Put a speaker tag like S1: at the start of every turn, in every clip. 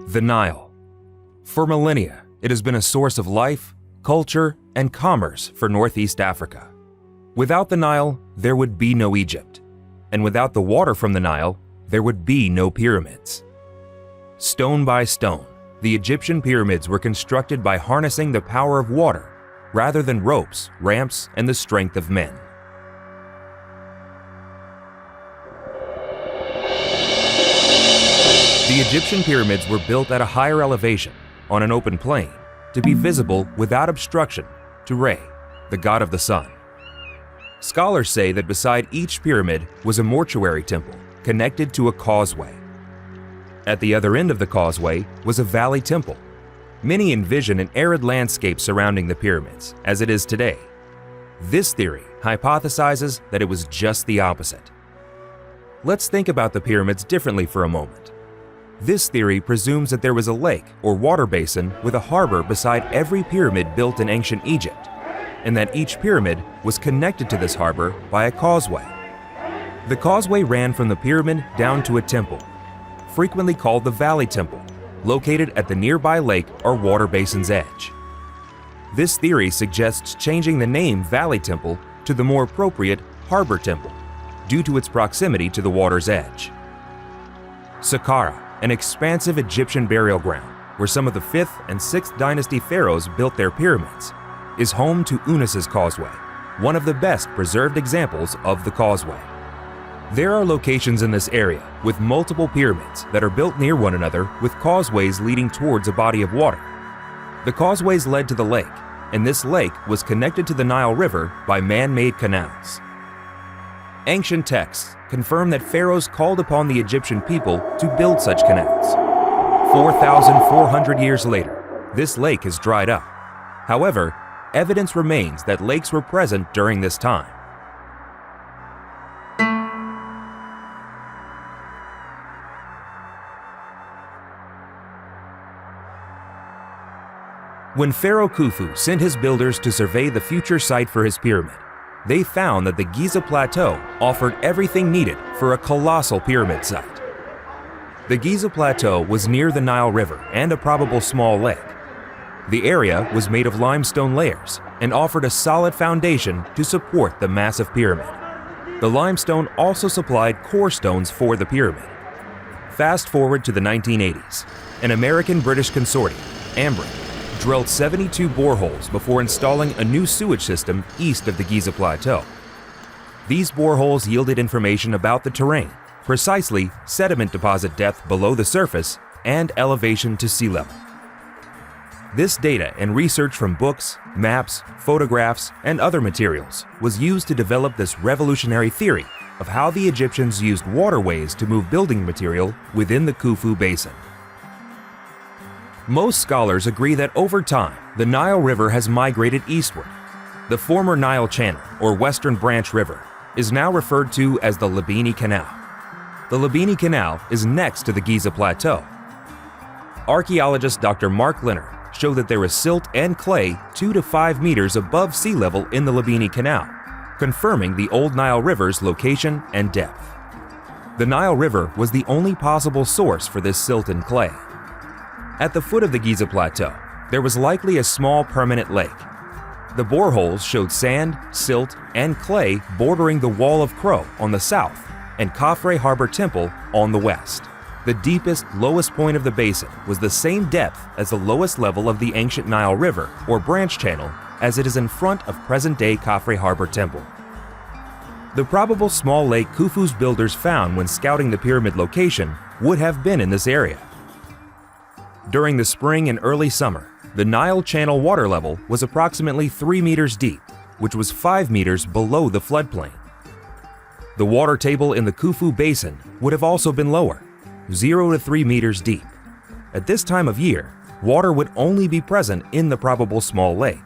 S1: The Nile. For millennia, it has been a source of life, culture, and commerce for Northeast Africa. Without the Nile, there would be no Egypt. And without the water from the Nile, there would be no pyramids. Stone by stone, the Egyptian pyramids were constructed by harnessing the power of water rather than ropes, ramps, and the strength of men. The Egyptian pyramids were built at a higher elevation, on an open plain, to be visible without obstruction to Re, the god of the sun. Scholars say that beside each pyramid was a mortuary temple connected to a causeway. At the other end of the causeway was a valley temple. Many envision an arid landscape surrounding the pyramids, as it is today. This theory hypothesizes that it was just the opposite. Let's think about the pyramids differently for a moment. This theory presumes that there was a lake or water basin with a harbor beside every pyramid built in ancient Egypt, and that each pyramid was connected to this harbor by a causeway. The causeway ran from the pyramid down to a temple, frequently called the Valley Temple, located at the nearby lake or water basin's edge. This theory suggests changing the name Valley Temple to the more appropriate Harbor Temple, due to its proximity to the water's edge. Saqqara, an expansive Egyptian burial ground where some of the 5th and 6th dynasty pharaohs built their pyramids, is home to Unis's Causeway, one of the best preserved examples of the causeway. There are locations in this area with multiple pyramids that are built near one another with causeways leading towards a body of water. The causeways led to the lake, and this lake was connected to the Nile River by man-made canals. Ancient texts confirm that pharaohs called upon the Egyptian people to build such canals. 4,400 years later, this lake has dried up. However, evidence remains that lakes were present during this time. When Pharaoh Khufu sent his builders to survey the future site for his pyramid, they found that the Giza Plateau offered everything needed for a colossal pyramid site. The Giza Plateau was near the Nile River and a probable small lake. The area was made of limestone layers and offered a solid foundation to support the massive pyramid. The limestone also supplied core stones for the pyramid. Fast forward to the 1980s, an American-British consortium, Ambrick, drilled 72 boreholes before installing a new sewage system east of the Giza Plateau. These boreholes yielded information about the terrain, precisely sediment deposit depth below the surface and elevation to sea level. This data and research from books, maps, photographs, and other materials was used to develop this revolutionary theory of how the Egyptians used waterways to move building material within the Khufu Basin. Most scholars agree that over time, the Nile River has migrated eastward. The former Nile Channel, or Western Branch River, is now referred to as the Labini Canal. The Labini Canal is next to the Giza Plateau. Archaeologist Dr. Mark Leonard showed that there is silt and clay 2 to 5 meters above sea level in the Labini Canal, confirming the old Nile River's location and depth. The Nile River was the only possible source for this silt and clay. At the foot of the Giza Plateau, there was likely a small permanent lake. The boreholes showed sand, silt, and clay bordering the Wall of Crow on the south and Khafre Harbor Temple on the west. The deepest, lowest point of the basin was the same depth as the lowest level of the ancient Nile River, or branch channel, as it is in front of present-day Khafre Harbor Temple. The probable small lake Khufu's builders found when scouting the pyramid location would have been in this area. During the spring and early summer, the Nile Channel water level was approximately 3 meters deep, which was 5 meters below the floodplain. The water table in the Khufu Basin would have also been lower, 0 to 3 meters deep. At this time of year, water would only be present in the probable small lake.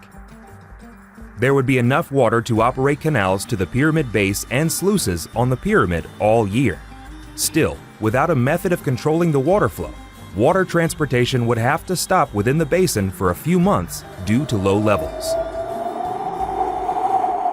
S1: There would be enough water to operate canals to the pyramid base and sluices on the pyramid all year. Still, without a method of controlling the water flow, water transportation would have to stop within the basin for a few months due to low levels.